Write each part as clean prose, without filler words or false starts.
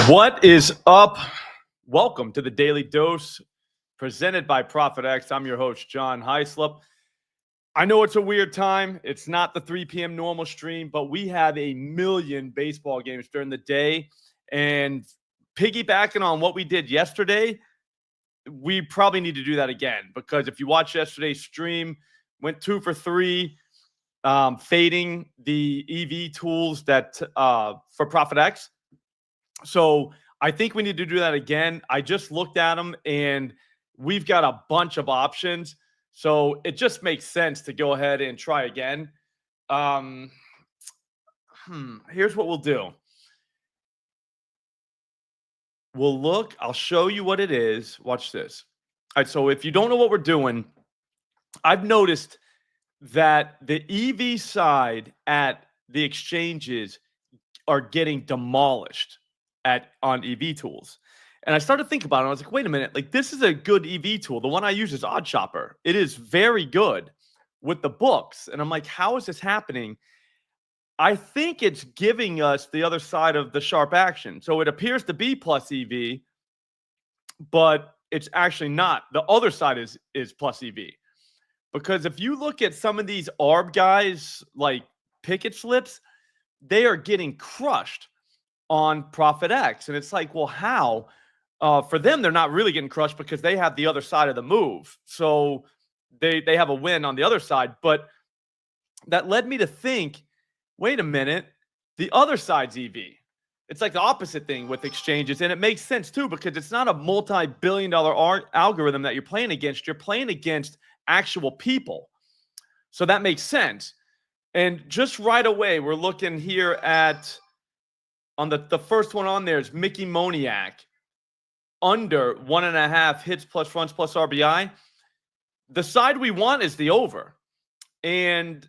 What is up? Welcome to the Daily Dose presented by ProphetX. I'm your host, John Hyslop. I know it's a weird time. It's not the 3 p.m. normal stream, but we have a million baseball games during the day. And piggybacking on what we did yesterday, we probably need to do that again, because if you watch yesterday's stream, went 2 for 3, fading the EV tools that for ProphetX. So I think we need to do that again. I just looked at them and we've got a bunch of options. So it just makes sense to go ahead and try again. Here's what we'll do. We'll look, I'll show you what it is. Watch this. All right, so if you don't know what we're doing, I've noticed that the EV side at the exchanges are getting demolished on EV tools. And I started to think about it. I was like, wait a minute, like this is a good EV tool. The one I use is OddsShopper. It is very good with the books. And I'm like, how is this happening? I think it's giving us the other side of the sharp action. So it appears to be plus EV, but it's actually not. The other side is plus EV. Because if you look at some of these ARB guys like picket slips, they are getting crushed on ProphetX. And it's like, well, how? For them, they're not really getting crushed because they have the other side of the move. So they have a win on the other side. But that led me to think, wait a minute, the other side's EV. It's like the opposite thing with exchanges. And it makes sense too, because it's not a multi-billion-dollar algorithm that you're playing against. You're playing against actual people. So that makes sense. And just right away, we're looking here at, on the first one on there is Mickey Moniak, under 1.5 hits plus runs plus RBI. The side we want is the over. And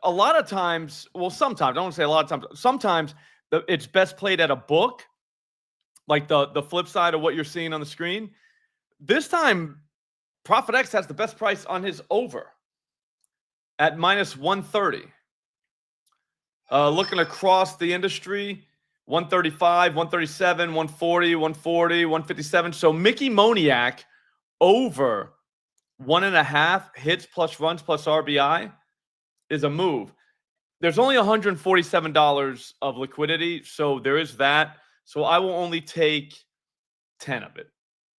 a lot of times, well, sometimes, I don't want to say a lot of times, sometimes it's best played at a book, like the flip side of what you're seeing on the screen. This time, ProphetX has the best price on his over at minus 130. Looking across the industry, 135, 137, 140, 140, 157. So Mickey Moniak over 1.5 hits plus runs plus RBI is a move. There's only $147 of liquidity, so there is that. So I will only take 10 of it.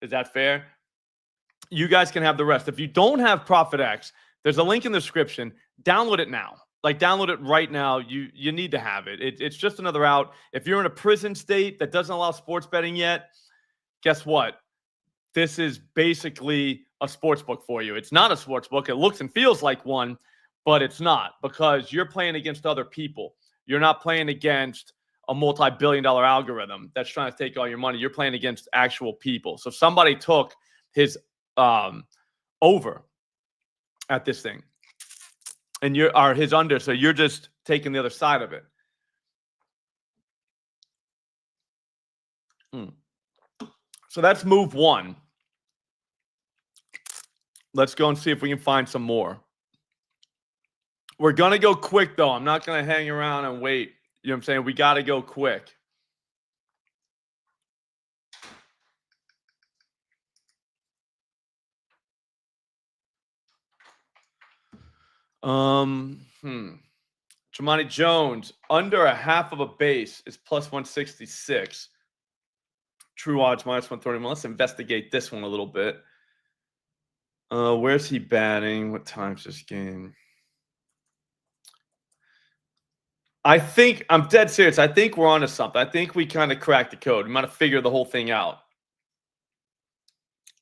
Is that fair? You guys can have the rest. If you don't have ProphetX, there's a link in the description. Download it now. Like, download it right now. You need to have it. It's just another out. If you're in a prison state that doesn't allow sports betting yet, guess what? This is basically a sports book for you. It's not a sports book. It looks and feels like one, but it's not, because you're playing against other people. You're not playing against a multi-billion-dollar algorithm that's trying to take all your money. You're playing against actual people. So somebody took his over at this thing, and his under, so you're just taking the other side of it. So that's move one. Let's go and see if we can find some more. We're going to go quick, though. I'm not going to hang around and wait. You know what I'm saying? We got to go quick. Jamani Jones, under 1/2 of a base is plus 166. True odds minus 131. Let's investigate this one a little bit. Where's he batting? What time's this game? I think, I'm dead serious. I think we're onto something. I think we kind of cracked the code. We might have figured the whole thing out,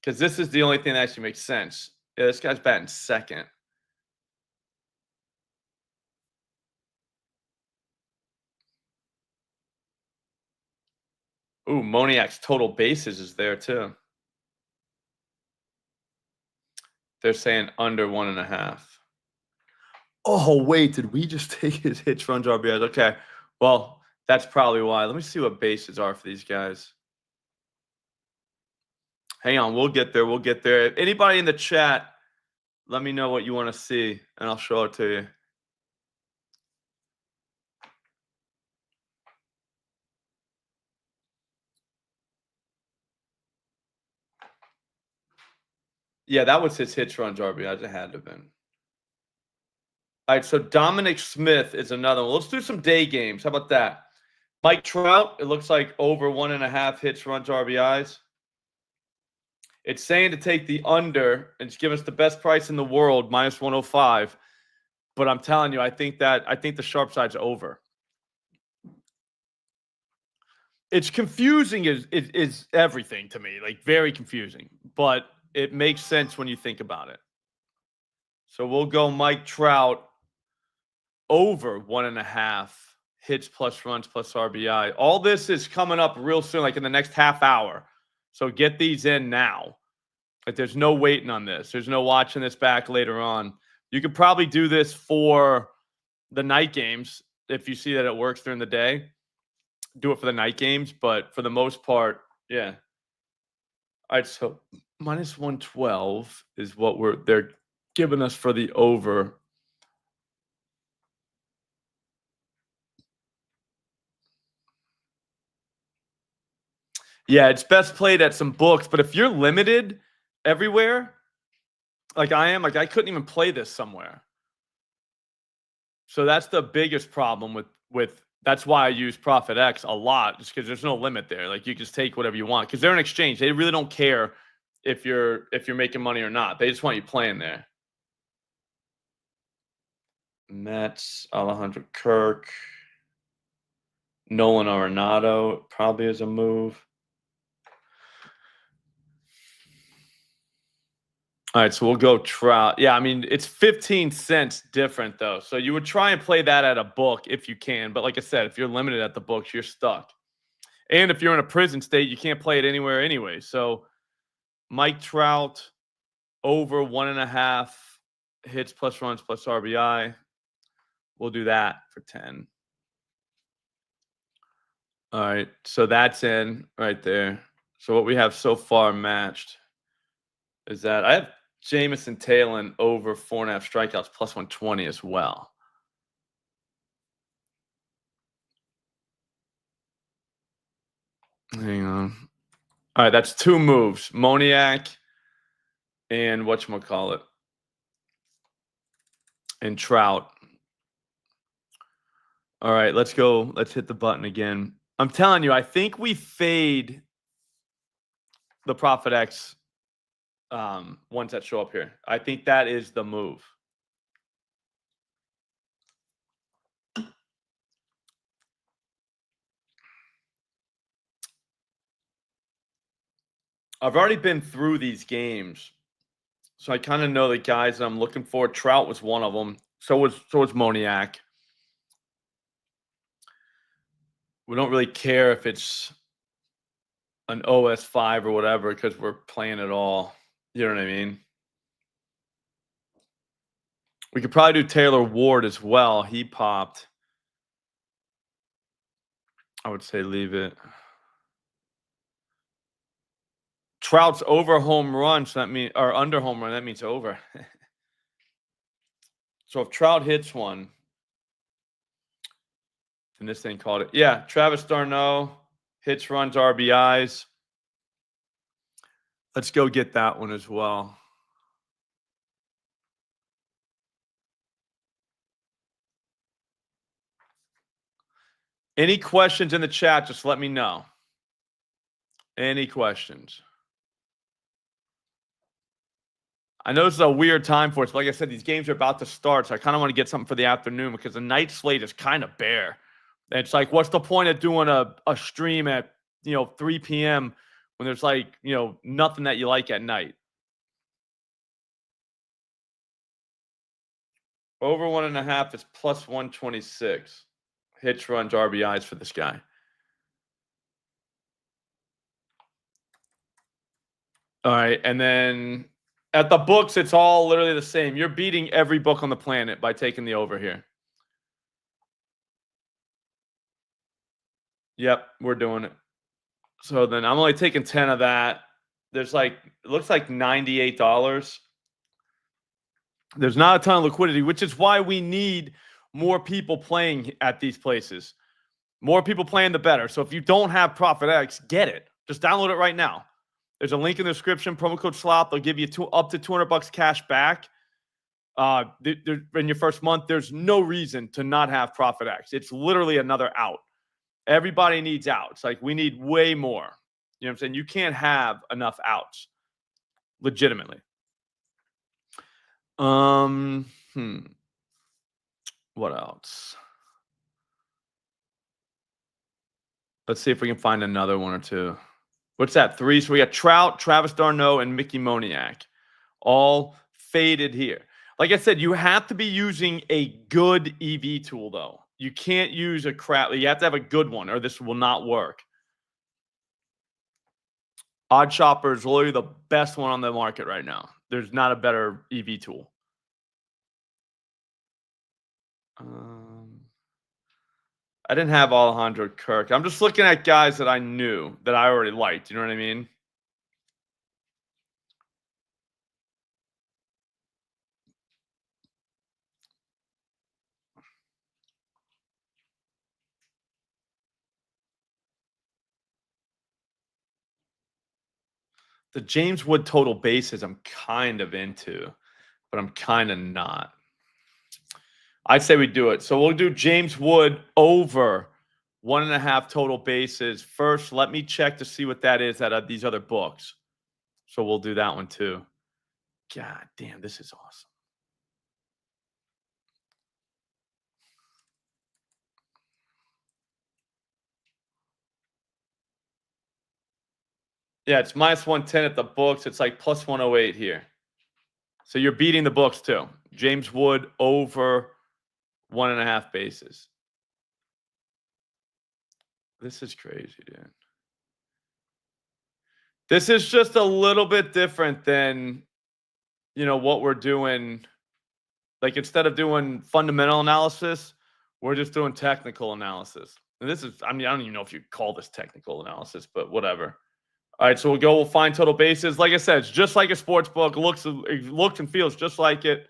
because this is the only thing that actually makes sense. Yeah, this guy's batting second. Ooh, Moniak's total bases is there too. They're saying under 1.5. Oh, wait, did we just take his hits, runs, RBIs? Okay, well, that's probably why. Let me see what bases are for these guys. Hang on, we'll get there. We'll get there. If anybody in the chat, let me know what you want to see, and I'll show it to you. Yeah, that was his hits, runs, RBIs. It had to have been. All right, so Dominic Smith is another one. Let's do some day games. How about that? Mike Trout, it looks like over 1.5 hits, runs, RBIs. It's saying to take the under and just give us the best price in the world, minus 105. But I'm telling you, I think the sharp side's over. It's confusing is everything to me, like very confusing, but it makes sense when you think about it. So we'll go Mike Trout over 1.5 hits plus runs plus RBI. All this is coming up real soon, like in the next half hour. So get these in now. Like there's no waiting on this. There's no watching this back later on. You could probably do this for the night games if you see that it works during the day. Do it for the night games, but for the most part, yeah. All right, so minus 112 is what they're giving us for the over. Yeah, it's best played at some books, but if you're limited everywhere, like I am, like I couldn't even play this somewhere. So that's the biggest problem with that's why I use ProphetX a lot, just because there's no limit there. Like you just take whatever you want because they're an exchange. They really don't care if you're making money or not. They just want you playing there. Mets, Alejandro Kirk, Nolan Arenado probably is a move. All right, so we'll go Trout. Yeah, I mean, it's 15 cents different, though. So you would try and play that at a book if you can. But like I said, if you're limited at the books, you're stuck. And if you're in a prison state, you can't play it anywhere anyway. So Mike Trout over 1.5 hits plus runs plus RBI. We'll do that for 10. All right, so that's in right there. So what we have so far matched is that I have Jamison Taylor over 4.5 strikeouts plus 120 as well. Hang on. All right, that's 2 moves. Moniak and whatchamacallit. And Trout. All right, let's go. Let's hit the button again. I'm telling you, I think we fade the ProphetX ones that show up here. I think that is the move. I've already been through these games, so I kind of know the guys that I'm looking for. Trout was one of them. So was Moniak. We don't really care if it's an OS5 or whatever because we're playing it all. You know what I mean? We could probably do Taylor Ward as well. He popped. I would say leave it. Trout's over home run, so that means or under home run, that means over. So if Trout hits one, then this thing called it. Yeah, Travis d'Arnaud hits, runs, RBIs. Let's go get that one as well. Any questions in the chat, just let me know. Any questions? I know this is a weird time for us, but like I said, these games are about to start, so I kind of want to get something for the afternoon because the night slate is kind of bare. And it's like, what's the point of doing a stream at 3 p.m. when there's like nothing that you like at night? Over 1.5 is plus 126. Hits, runs, RBIs for this guy. All right, and then at the books, it's all literally the same. You're beating every book on the planet by taking the over here. Yep, we're doing it. So then I'm only taking 10 of that. There's like, it looks like $98. There's not a ton of liquidity, which is why we need more people playing at these places. More people playing, the better. So if you don't have ProphetX, get it. Just download it right now. There's a link in the description. Promo code SLOP. They'll give you up to $200 cash back. In your first month, there's no reason to not have ProphetX. It's literally another out. Everybody needs outs. Like, we need way more. You know what I'm saying? You can't have enough outs. Legitimately. What else? Let's see if we can find another one or two. What's that? 3. So we got Trout, Travis Darno, and Mickey Moniak. All faded here. Like I said, you have to be using a good EV tool, though. You can't use a crap. You have to have a good one, or this will not work. Odd Shopper is literally the best one on the market right now. There's not a better EV tool. I didn't have Alejandro Kirk. I'm just looking at guys that I knew that I already liked. You know what I mean? The James Wood total bases I'm kind of into, but I'm kind of not. I'd say we do it. So we'll do James Wood over 1.5 total bases. First, let me check to see what that is out of these other books. So we'll do that one too. God damn, this is awesome. Yeah, it's minus 110 at the books. It's like plus 108 here. So you're beating the books too. James Wood over 1.5 bases. This is crazy, dude. This is just a little bit different than, you know, what we're doing. Like, instead of doing fundamental analysis, we're just doing technical analysis. And this is, I mean, I don't even know if you call this technical analysis, but whatever. All right, so we'll find total bases. Like I said, it's just like a sports book. It looks and feels just like it.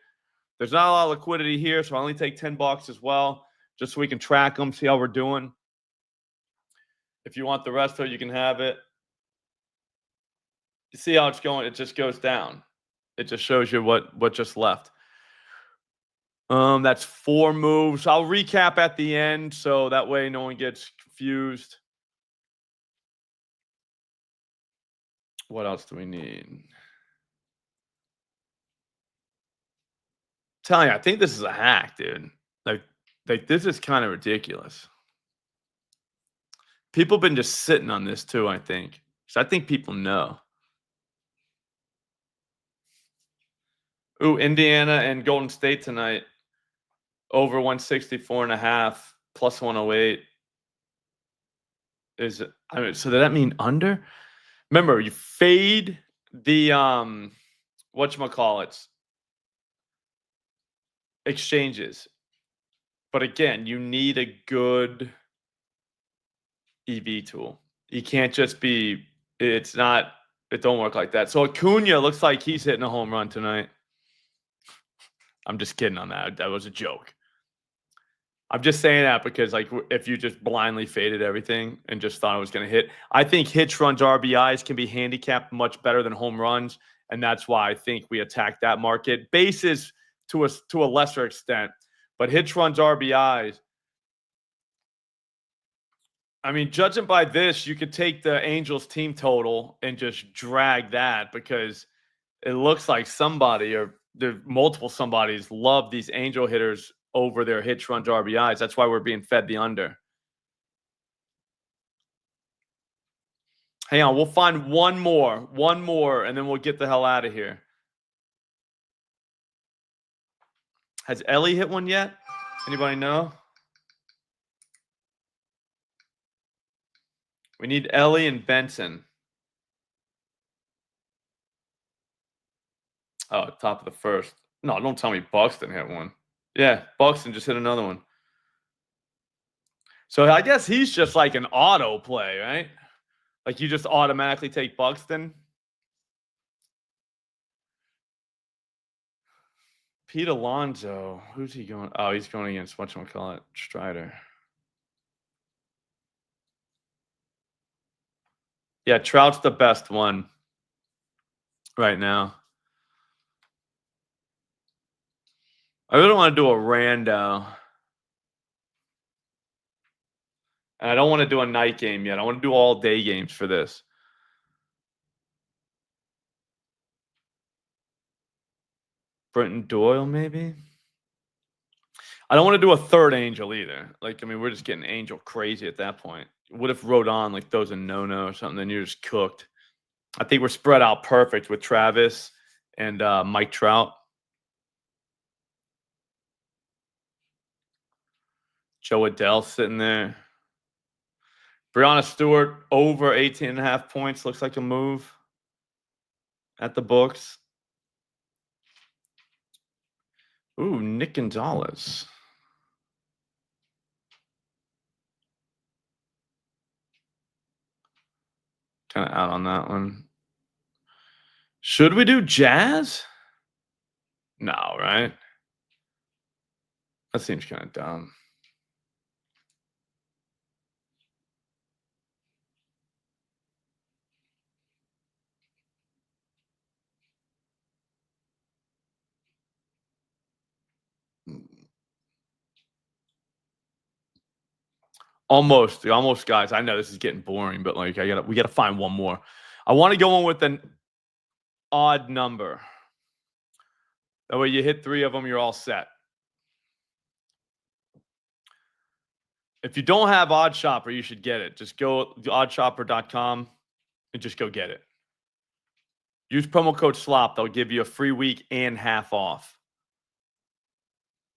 There's not a lot of liquidity here, so I only take $10 as well, just so we can track them, see how we're doing. If you want the rest of it, you can have it. You see how it's going? It just goes down. It just shows you what just left. That's 4 moves. I'll recap at the end, so that way no one gets confused. What else do we need? Telling you, I think this is a hack, dude. Like this is kind of ridiculous. People have been just sitting on this too, I think. So I think people know. Ooh, Indiana and Golden State tonight. Over 164.5 plus 108. So does that mean under? Remember, you fade the whatchamacallits exchanges. But again, you need a good EV tool. You can't just be, it don't work like that. So Acuna looks like he's hitting a home run tonight. I'm just kidding on that. That was a joke. I'm just saying that because, like, if you just blindly faded everything and just thought it was going to hit, I think hitch, runs, RBIs can be handicapped much better than home runs, and that's why I think we attack that market. Bases to a lesser extent, but hitch, runs, RBIs. I mean, judging by this, you could take the Angels team total and just drag that, because it looks like somebody, or there multiple somebodies, love these Angel hitters over their hitch, runs, RBIs. That's why we're being fed the under. Hang on, we'll find one more, and then we'll get the hell out of here. Has Ellie hit one yet? Anybody know? We need Ellie and Benson. Oh, top of the first. No, don't tell me Buxton hit one. Yeah, Buxton just hit another one. So I guess he's just like an auto play, right? Like, you just automatically take Buxton. Pete Alonso. Who's he going? Oh, he's going against whatchamacallit, Strider. Yeah, Trout's the best one. right now. I really want to do a rando. And I don't want to do a night game yet. I want to do all day games for this. Brenton Doyle, maybe? I don't want to do a third angel either. Like, I mean, we're just getting angel crazy at that point. What if Rodon like throws a no-no or something, then you're just cooked. I think we're spread out perfect with Travis and Mike Trout. Joe Adele sitting there. Breanna Stewart over 18.5 points. Looks like a move at the books. Ooh, Nick Gonzalez. Kind of out on that one. Should we do Jazz? No, right? That seems kind of dumb. Almost, guys. I know this is getting boring, but like we gotta find one more. I want to go in with an odd number. That way you hit 3 of them, you're all set. If you don't have Odd Shopper, you should get it. Just go to oddshopper.com and just go get it. Use promo code SLOP. They'll give you a free week and half off.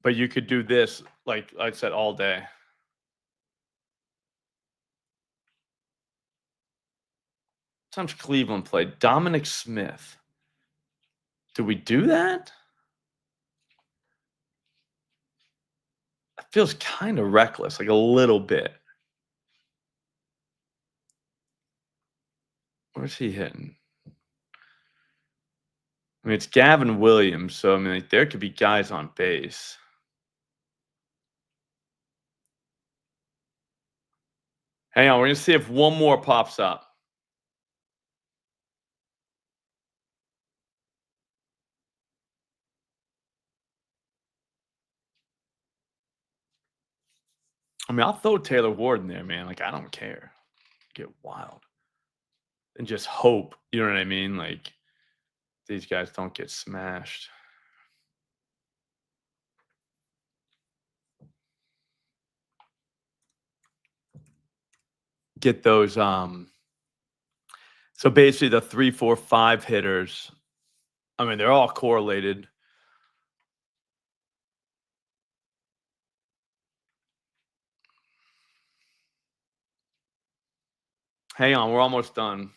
But you could do this, like I said, all day. Sometimes Cleveland played Dominic Smith. Do we do that? It feels kind of reckless, like a little bit. Where's he hitting? I mean, it's Gavin Williams, so I mean, like, there could be guys on base. Hang on, we're gonna see if one more pops up. I mean, I'll throw Taylor Ward in there, man. Like, I don't care. Get wild. And just hope, you know what I mean? Like, these guys don't get smashed. Get those, so basically the 3, 4, 5 hitters, I mean, they're all correlated. Hang on, we're almost done.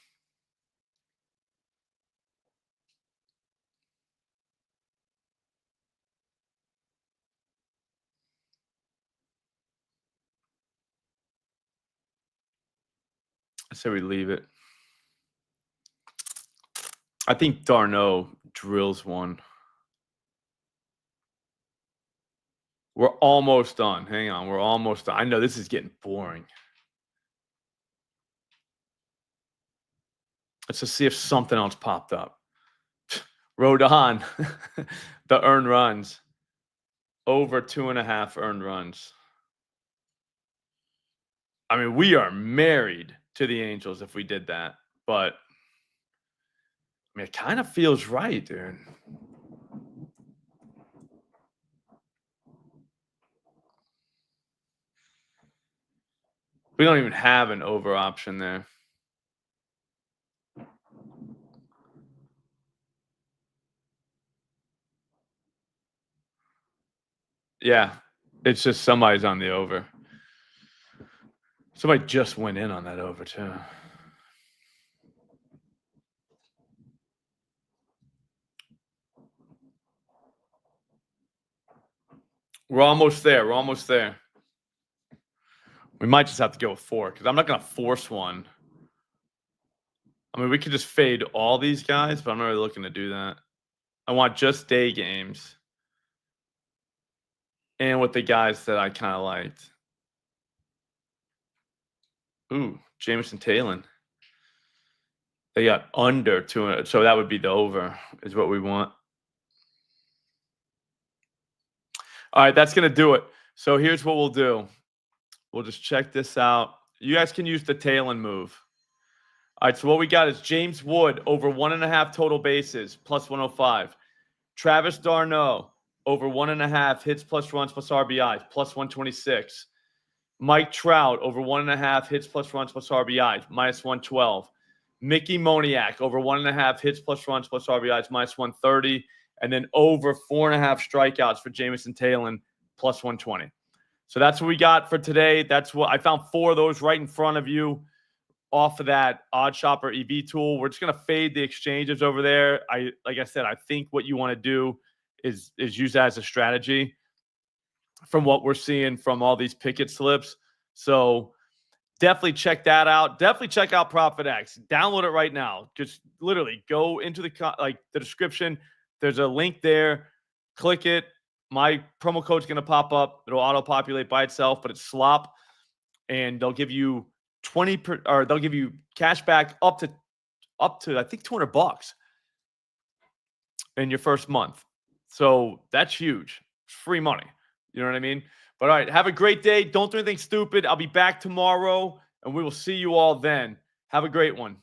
I say we leave it. I think Darno drills one. We're almost done. Hang on, we're almost done. I know this is getting boring. Let's just see if something else popped up. Rodon, the earned runs. Over 2.5 earned runs. I mean, we are married to the Angels if we did that, but I mean, it kind of feels right, dude. We don't even have an over option there. Yeah, it's just somebody's on the over. Somebody just went in on that over, too. We're almost there. We're almost there. We might just have to go with 4 because I'm not going to force one. I mean, we could just fade all these guys, but I'm not really looking to do that. I want just day games. And with the guys that I kind of liked. Ooh, Jameson Taylor. They got under 200. So that would be the over is what we want. All right, that's going to do it. So here's what we'll do. We'll just check this out. You guys can use the tail and move. All right, so what we got is James Wood over 1.5 total bases, plus 105. Travis d'Arnaud over 1.5 hits plus runs plus RBIs, plus 126. Mike Trout over 1.5 hits plus runs plus RBIs, minus 112. Mickey Moniak over 1.5 hits plus runs plus RBIs, minus 130. And then over 4.5 strikeouts for Jameson Taillon, plus 120. So that's what we got for today. That's what I found 4 of those right in front of you off of that Odd Shopper EV tool. We're just going to fade the exchanges over there. Like I said, I think what you want to do is use that as a strategy from what we're seeing from all these picket slips. So definitely check that out. Definitely check out ProphetX. Download it right now. Just literally go into the description. There's a link there. Click it. My promo code is going to pop up. It'll auto-populate by itself, but it's SLOP, and they'll give you they'll give you cash back up to I think $200 in your first month. So that's huge. It's free money. You know what I mean? But all right, have a great day. Don't do anything stupid. I'll be back tomorrow, and we will see you all then. Have a great one.